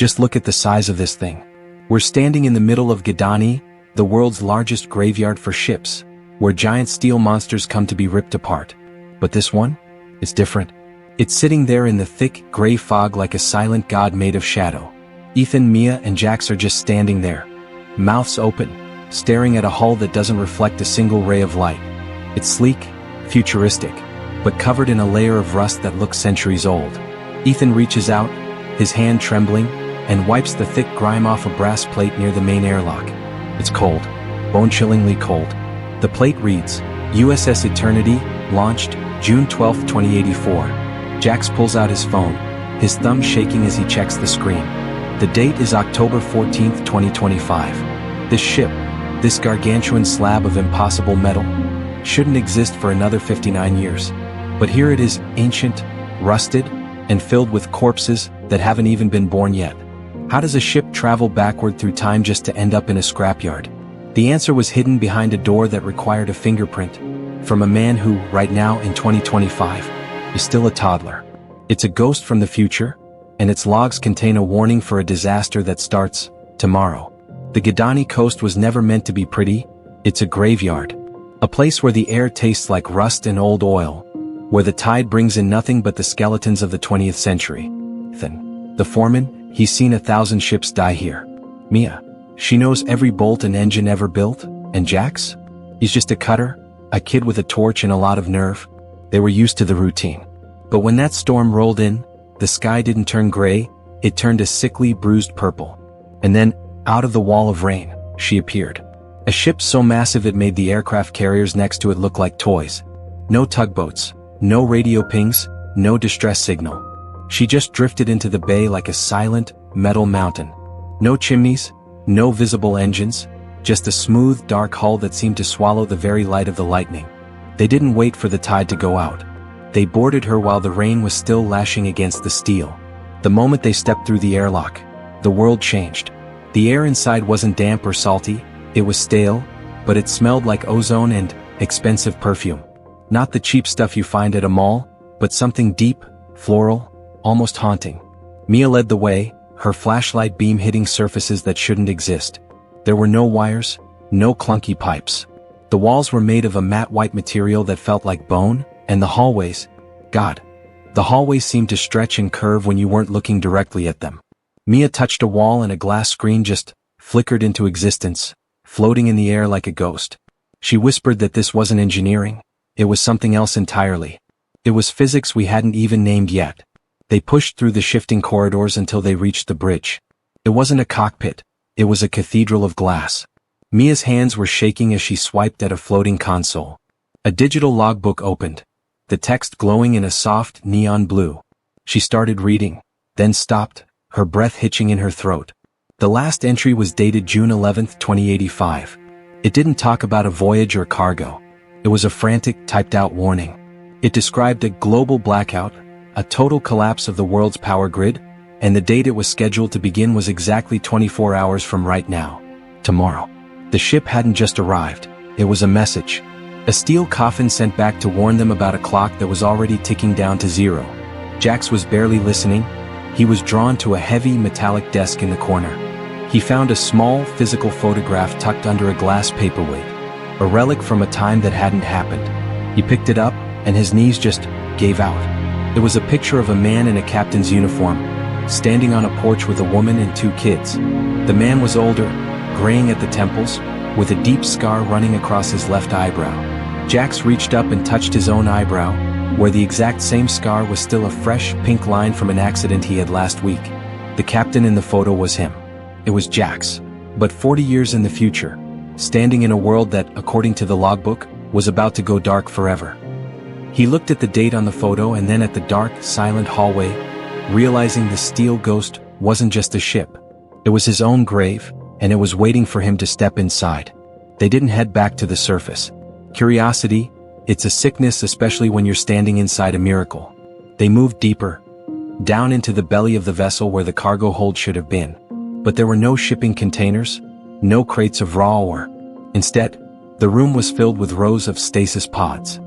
Just look at the size of this thing. We're standing in the middle of Gadani, the world's largest graveyard for ships, where giant steel monsters come to be ripped apart. But this one is different. It's sitting there in the thick, gray fog like a silent god made of shadow. Ethan, Mia, and Jax are just standing there, mouths open, staring at a hull that doesn't reflect a single ray of light. It's sleek, futuristic, but covered in a layer of rust that looks centuries old. Ethan reaches out, his hand trembling, and wipes the thick grime off a brass plate near the main airlock. It's cold, bone-chillingly cold. The plate reads, USS Eternity, launched, June 12, 2084. Jax pulls out his phone, his thumb shaking as he checks the screen. The date is October 14, 2025. This ship, this gargantuan slab of impossible metal, shouldn't exist for another 59 years. But here it is, ancient, rusted, and filled with corpses that haven't even been born yet. How does a ship travel backward through time just to end up in a scrapyard? The answer was hidden behind a door that required a fingerprint, from a man who, right now in 2025, is still a toddler. It's a ghost from the future, and its logs contain a warning for a disaster that starts tomorrow. The Gadani coast was never meant to be pretty. It's a graveyard. A place where the air tastes like rust and old oil, where the tide brings in nothing but the skeletons of the 20th century. Ethan, the foreman, he's seen 1,000 ships die here. Mia, she knows every bolt and engine ever built. And Jax? He's just a cutter, a kid with a torch and a lot of nerve. They were used to the routine. But when that storm rolled in, the sky didn't turn gray, it turned a sickly, bruised purple. And then, out of the wall of rain, she appeared. A ship so massive it made the aircraft carriers next to it look like toys. No tugboats, no radio pings, no distress signal. She just drifted into the bay like a silent, metal mountain. No chimneys, no visible engines, just a smooth, dark hull that seemed to swallow the very light of the lightning. They didn't wait for the tide to go out. They boarded her while the rain was still lashing against the steel. The moment they stepped through the airlock, the world changed. The air inside wasn't damp or salty, it was stale, but it smelled like ozone and expensive perfume. Not the cheap stuff you find at a mall, but something deep, floral, almost haunting. Mia led the way, her flashlight beam hitting surfaces that shouldn't exist. There were no wires, no clunky pipes. The walls were made of a matte white material that felt like bone, and the hallways, God, the hallways seemed to stretch and curve when you weren't looking directly at them. Mia touched a wall and a glass screen just flickered into existence, floating in the air like a ghost. She whispered that this wasn't engineering, it was something else entirely. It was physics we hadn't even named yet. They pushed through the shifting corridors until they reached the bridge. It wasn't a cockpit, it was a cathedral of glass. Mia's hands were shaking as she swiped at a floating console. A digital logbook opened, the text glowing in a soft neon blue. She started reading, then stopped, her breath hitching in her throat. The last entry was dated June 11, 2085. It didn't talk about a voyage or cargo. It was a frantic, typed-out warning. It described a global blackout, a total collapse of the world's power grid, and the date it was scheduled to begin was exactly 24 hours from right now. Tomorrow. The ship hadn't just arrived, it was a message. A steel coffin sent back to warn them about a clock that was already ticking down to zero. Jax was barely listening. He was drawn to a heavy metallic desk in the corner. He found a small, physical photograph tucked under a glass paperweight, a relic from a time that hadn't happened. He picked it up, and his knees just gave out. It was a picture of a man in a captain's uniform, standing on a porch with a woman and 2 kids. The man was older, graying at the temples, with a deep scar running across his left eyebrow. Jax reached up and touched his own eyebrow, where the exact same scar was still a fresh, pink line from an accident he had last week. The captain in the photo was him. It was Jax, but 40 years in the future, standing in a world that, according to the logbook, was about to go dark forever. He looked at the date on the photo and then at the dark, silent hallway, realizing the steel ghost wasn't just a ship. It was his own grave, and it was waiting for him to step inside. They didn't head back to the surface. Curiosity, it's a sickness especially when you're standing inside a miracle. They moved deeper, down into the belly of the vessel where the cargo hold should have been. But there were no shipping containers, no crates of raw ore. Instead, the room was filled with rows of stasis pods.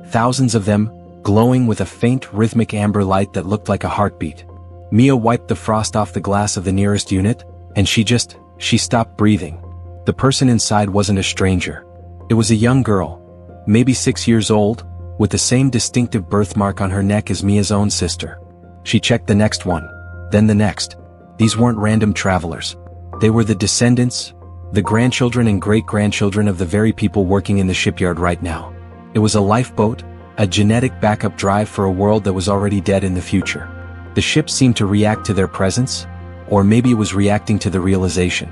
Thousands of them, glowing with a faint rhythmic amber light that looked like a heartbeat. Mia wiped the frost off the glass of the nearest unit, and she stopped breathing. The person inside wasn't a stranger. It was a young girl, maybe 6 years old, with the same distinctive birthmark on her neck as Mia's own sister. She checked the next one, then the next. These weren't random travelers. They were the descendants, the grandchildren and great-grandchildren of the very people working in the shipyard right now. It was a lifeboat, a genetic backup drive for a world that was already dead in the future. The ship seemed to react to their presence, or maybe it was reacting to the realization.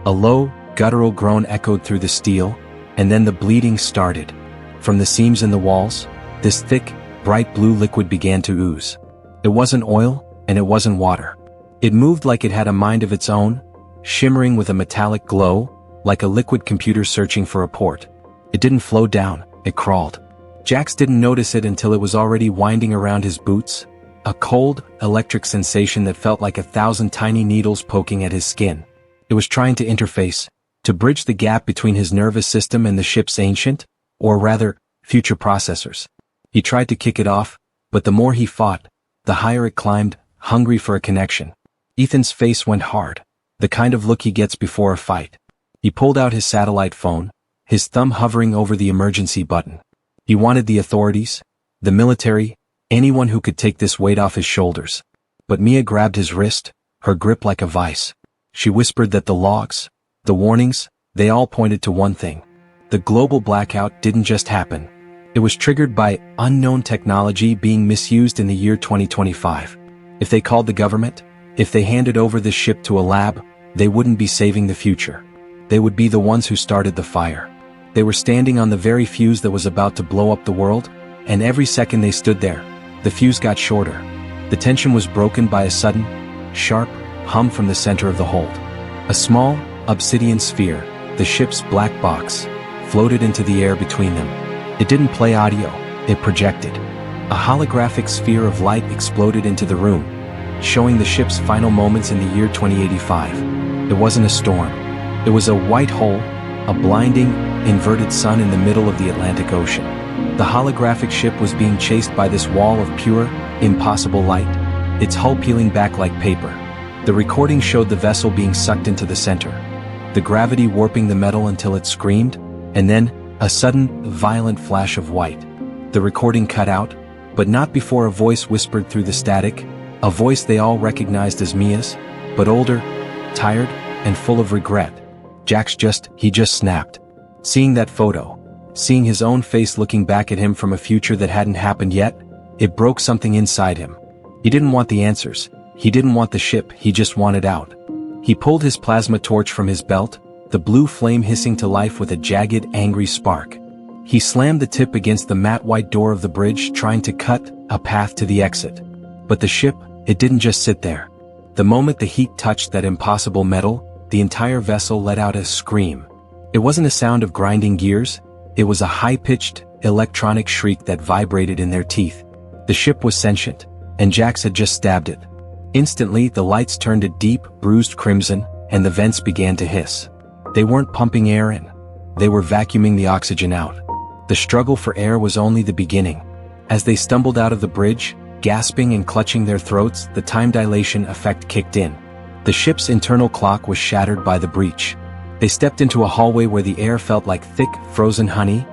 A low, guttural groan echoed through the steel, and then the bleeding started. From the seams in the walls, this thick, bright blue liquid began to ooze. It wasn't oil, and it wasn't water. It moved like it had a mind of its own, shimmering with a metallic glow, like a liquid computer searching for a port. It didn't flow down, it crawled. Jax didn't notice it until it was already winding around his boots, a cold, electric sensation that felt like 1,000 tiny needles poking at his skin. It was trying to interface, to bridge the gap between his nervous system and the ship's ancient, or rather, future processors. He tried to kick it off, but the more he fought, the higher it climbed, hungry for a connection. Ethan's face went hard, the kind of look he gets before a fight. He pulled out his satellite phone, his thumb hovering over the emergency button. He wanted the authorities, the military, anyone who could take this weight off his shoulders. But Mia grabbed his wrist, her grip like a vice. She whispered that the logs, the warnings, they all pointed to one thing. The global blackout didn't just happen. It was triggered by unknown technology being misused in the year 2025. If they called the government, if they handed over this ship to a lab, they wouldn't be saving the future. They would be the ones who started the fire. They were standing on the very fuse that was about to blow up the world, and every second they stood there, the fuse got shorter. The tension was broken by a sudden, sharp hum from the center of the hold. A small, obsidian sphere, the ship's black box, floated into the air between them. It didn't play audio, it projected. A holographic sphere of light exploded into the room, showing the ship's final moments in the year 2085. It wasn't a storm. It was a white hole, a blinding, inverted sun in the middle of the Atlantic Ocean. The holographic ship was being chased by this wall of pure, impossible light, its hull peeling back like paper. The recording showed the vessel being sucked into the center, the gravity warping the metal until it screamed, and then, a sudden, violent flash of white. The recording cut out, but not before a voice whispered through the static, a voice they all recognized as Mia's, but older, tired, and full of regret. He just snapped. Seeing that photo, seeing his own face looking back at him from a future that hadn't happened yet, it broke something inside him. He didn't want the answers, he didn't want the ship, he just wanted out. He pulled his plasma torch from his belt, the blue flame hissing to life with a jagged, angry spark. He slammed the tip against the matte white door of the bridge, trying to cut a path to the exit. But the ship, it didn't just sit there. The moment the heat touched that impossible metal, the entire vessel let out a scream. It wasn't a sound of grinding gears, it was a high-pitched, electronic shriek that vibrated in their teeth. The ship was sentient, and Jax had just stabbed it. Instantly, the lights turned a deep, bruised crimson, and the vents began to hiss. They weren't pumping air in. They were vacuuming the oxygen out. The struggle for air was only the beginning. As they stumbled out of the bridge, gasping and clutching their throats, the time dilation effect kicked in. The ship's internal clock was shattered by the breach. They stepped into a hallway where the air felt like thick, frozen honey,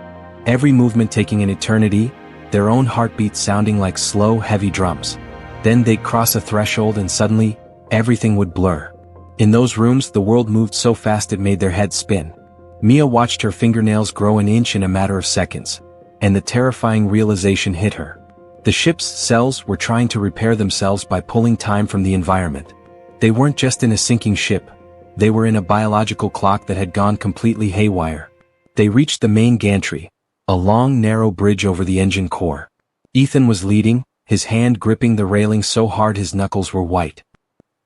every movement taking an eternity, their own heartbeats sounding like slow, heavy drums. Then they'd cross a threshold and suddenly, everything would blur. In those rooms, the world moved so fast it made their heads spin. Mia watched her fingernails grow an inch in a matter of seconds, and the terrifying realization hit her. The ship's cells were trying to repair themselves by pulling time from the environment. They weren't just in a sinking ship, they were in a biological clock that had gone completely haywire. They reached the main gantry, a long, narrow bridge over the engine core. Ethan was leading, his hand gripping the railing so hard his knuckles were white.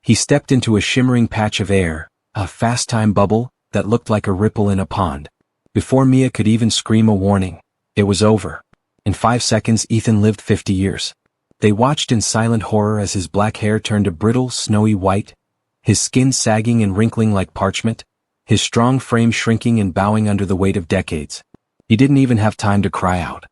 He stepped into a shimmering patch of air, a fast-time bubble that looked like a ripple in a pond. Before Mia could even scream a warning, it was over. In 5 seconds, Ethan lived 50 years. They watched in silent horror as his black hair turned a brittle, snowy white, his skin sagging and wrinkling like parchment, his strong frame shrinking and bowing under the weight of decades. He didn't even have time to cry out.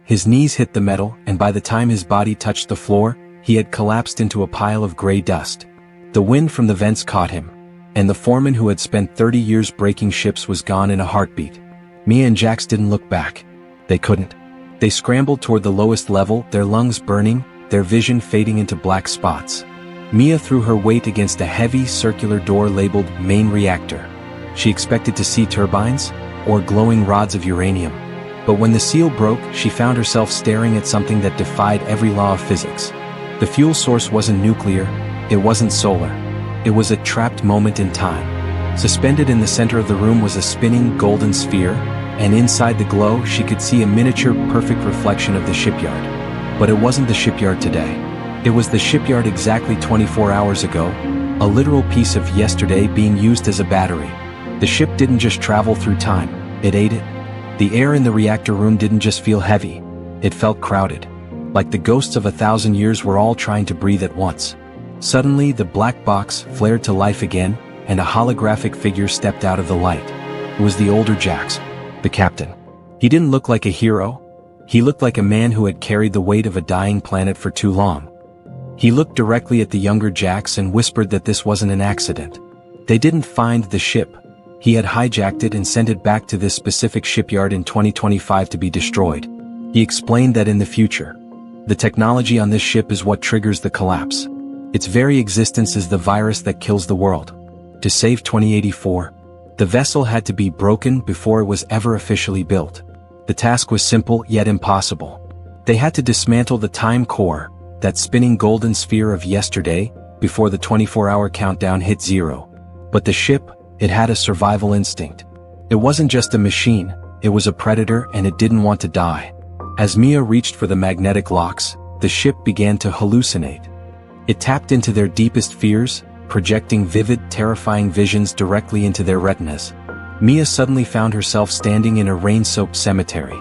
His knees hit the metal, and by the time his body touched the floor, he had collapsed into a pile of gray dust. The wind from the vents caught him, and the foreman who had spent 30 years breaking ships was gone in a heartbeat. Mia and Jax didn't look back. They couldn't. They scrambled toward the lowest level, their lungs burning, their vision fading into black spots. Mia threw her weight against a heavy, circular door labeled Main Reactor. She expected to see turbines, or glowing rods of uranium. But when the seal broke, she found herself staring at something that defied every law of physics. The fuel source wasn't nuclear, it wasn't solar. It was a trapped moment in time. Suspended in the center of the room was a spinning golden sphere, and inside the glow she could see a miniature, perfect reflection of the shipyard. But it wasn't the shipyard today. It was the shipyard exactly 24 hours ago, a literal piece of yesterday being used as a battery. The ship didn't just travel through time, it ate it. The air in the reactor room didn't just feel heavy, it felt crowded. Like the ghosts of 1,000 years were all trying to breathe at once. Suddenly, the black box flared to life again, and a holographic figure stepped out of the light. It was the older Jax, the captain. He didn't look like a hero. He looked like a man who had carried the weight of a dying planet for too long. He looked directly at the younger Jax and whispered that this wasn't an accident. They didn't find the ship. He had hijacked it and sent it back to this specific shipyard in 2025 to be destroyed. He explained that in the future, the technology on this ship is what triggers the collapse. Its very existence is the virus that kills the world. To save 2084, the vessel had to be broken before it was ever officially built. The task was simple yet impossible. They had to dismantle the time core, that spinning golden sphere of yesterday, before the 24-hour countdown hit zero. But the ship, it had a survival instinct. It wasn't just a machine, it was a predator, and it didn't want to die. As Mia reached for the magnetic locks, the ship began to hallucinate. It tapped into their deepest fears, projecting vivid, terrifying visions directly into their retinas. Mia suddenly found herself standing in a rain-soaked cemetery.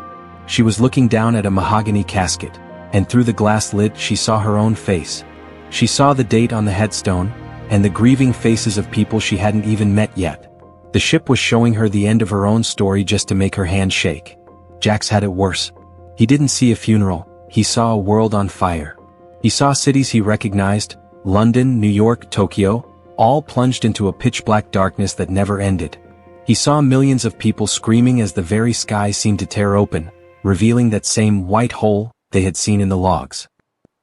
She was looking down at a mahogany casket, and through the glass lid she saw her own face. She saw the date on the headstone, and the grieving faces of people she hadn't even met yet. The ship was showing her the end of her own story just to make her hand shake. Jax had it worse. He didn't see a funeral, he saw a world on fire. He saw cities he recognized, London, New York, Tokyo, all plunged into a pitch-black darkness that never ended. He saw millions of people screaming as the very sky seemed to tear open, revealing that same white hole they had seen in the logs.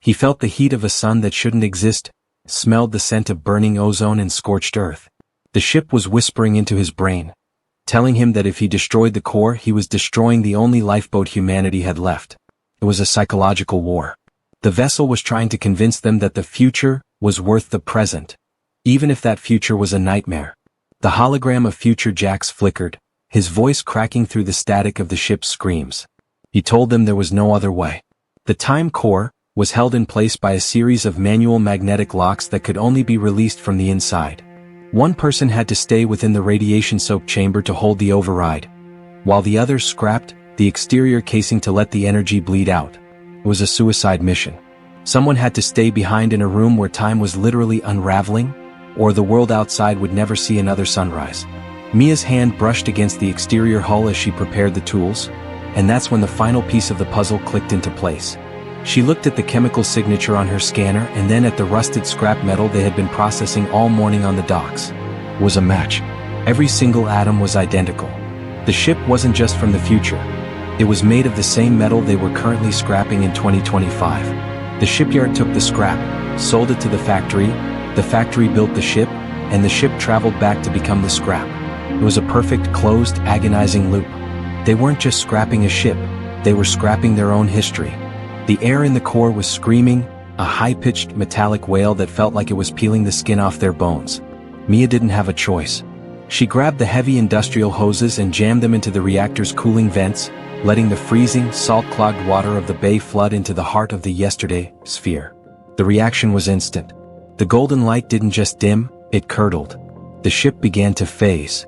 He felt the heat of a sun that shouldn't exist, smelled the scent of burning ozone and scorched earth. The ship was whispering into his brain, telling him that if he destroyed the core, he was destroying the only lifeboat humanity had left. It was a psychological war. The vessel was trying to convince them that the future was worth the present, even if that future was a nightmare. The hologram of future Jax flickered, his voice cracking through the static of the ship's screams. He told them there was no other way. The time core was held in place by a series of manual magnetic locks that could only be released from the inside. One person had to stay within the radiation-soaked chamber to hold the override, while the others scrapped the exterior casing to let the energy bleed out. It was a suicide mission. Someone had to stay behind in a room where time was literally unraveling, or the world outside would never see another sunrise. Mia's hand brushed against the exterior hull as she prepared the tools, and that's when the final piece of the puzzle clicked into place. She looked at the chemical signature on her scanner and then at the rusted scrap metal they had been processing all morning on the docks. It was a match. Every single atom was identical. The ship wasn't just from the future. It was made of the same metal they were currently scrapping in 2025. The shipyard took the scrap, sold it to the factory built the ship, and the ship traveled back to become the scrap. It was a perfect, closed, agonizing loop. They weren't just scrapping a ship, they were scrapping their own history. The air in the core was screaming, a high-pitched metallic wail that felt like it was peeling the skin off their bones. Mia didn't have a choice. She grabbed the heavy industrial hoses and jammed them into the reactor's cooling vents, letting the freezing, salt-clogged water of the bay flood into the heart of the yesterday sphere. The reaction was instant. The golden light didn't just dim, it curdled. The ship began to phase.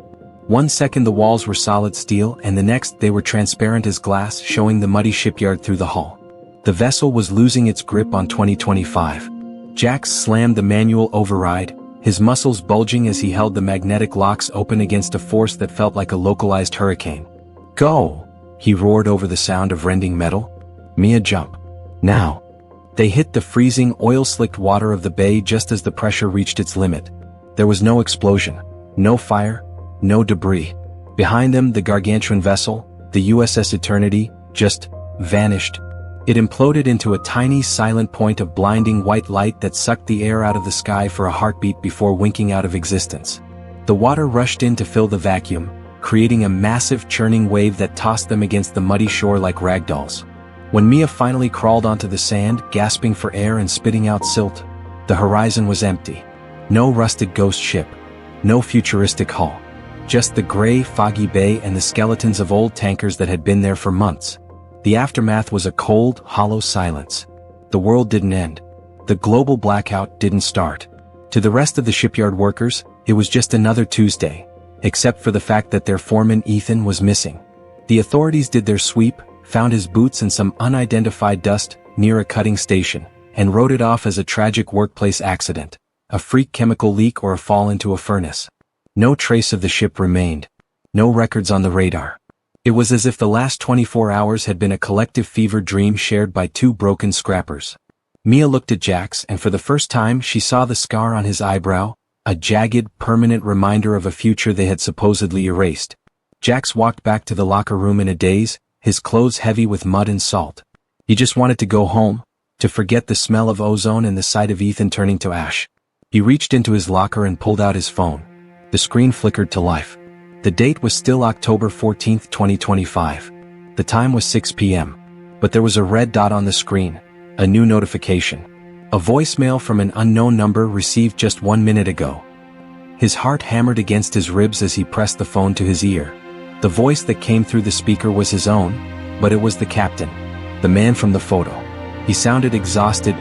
1 second the walls were solid steel and the next they were transparent as glass, showing the muddy shipyard through the hull. The vessel was losing its grip on 2025. Jax slammed the manual override, his muscles bulging as he held the magnetic locks open against a force that felt like a localized hurricane. "Go!" he roared over the sound of rending metal. "Mia, jump. Now." They hit the freezing, oil-slicked water of the bay just as the pressure reached its limit. There was no explosion, no fire, no debris. Behind them, the gargantuan vessel, the USS Eternity, just vanished. It imploded into a tiny, silent point of blinding white light that sucked the air out of the sky for a heartbeat before winking out of existence. The water rushed in to fill the vacuum, creating a massive churning wave that tossed them against the muddy shore like ragdolls. When Mia finally crawled onto the sand, gasping for air and spitting out silt, the horizon was empty. No rusted ghost ship. No futuristic hull. Just the gray, foggy bay and the skeletons of old tankers that had been there for months. The aftermath was a cold, hollow silence. The world didn't end. The global blackout didn't start. To the rest of the shipyard workers, it was just another Tuesday, except for the fact that their foreman Ethan was missing. The authorities did their sweep, found his boots and some unidentified dust near a cutting station, and wrote it off as a tragic workplace accident, a freak chemical leak or a fall into a furnace. No trace of the ship remained. No records on the radar. It was as if the last 24 hours had been a collective fever dream shared by two broken scrappers. Mia looked at Jax, and for the first time she saw the scar on his eyebrow, a jagged, permanent reminder of a future they had supposedly erased. Jax walked back to the locker room in a daze, his clothes heavy with mud and salt. He just wanted to go home, to forget the smell of ozone and the sight of Ethan turning to ash. He reached into his locker and pulled out his phone. The screen flickered to life. The date was still October 14, 2025. The time was 6 p.m. But there was a red dot on the screen, a new notification. A voicemail from an unknown number received just 1 minute ago. His heart hammered against his ribs as he pressed the phone to his ear. The voice that came through the speaker was his own, but it was the captain, the man from the photo. He sounded exhausted,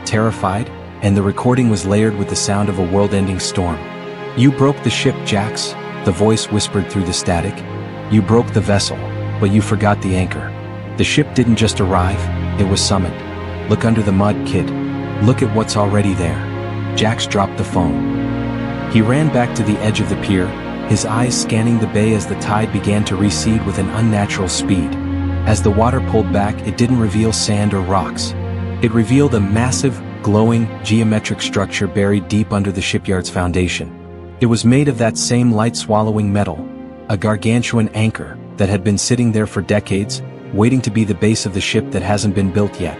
terrified, and the recording was layered with the sound of a world-ending storm. "You broke the ship, Jax," the voice whispered through the static. "You broke the vessel, but you forgot the anchor. The ship didn't just arrive, it was summoned. Look under the mud, kid. Look at what's already there." Jax dropped the phone. He ran back to the edge of the pier, his eyes scanning the bay as the tide began to recede with an unnatural speed. As the water pulled back, it didn't reveal sand or rocks. It revealed a massive, glowing, geometric structure buried deep under the shipyard's foundation. It was made of that same light-swallowing metal, a gargantuan anchor that had been sitting there for decades, waiting to be the base of the ship that hasn't been built yet.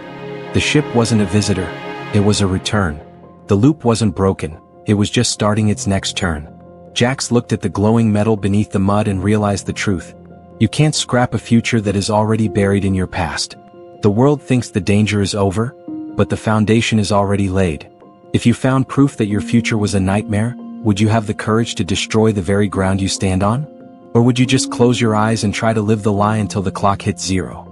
The ship wasn't a visitor, it was a return. The loop wasn't broken, it was just starting its next turn. Jax looked at the glowing metal beneath the mud and realized the truth. You can't scrap a future that is already buried in your past. The world thinks the danger is over, but the foundation is already laid. If you found proof that your future was a nightmare, would you have the courage to destroy the very ground you stand on? Or would you just close your eyes and try to live the lie until the clock hits 0?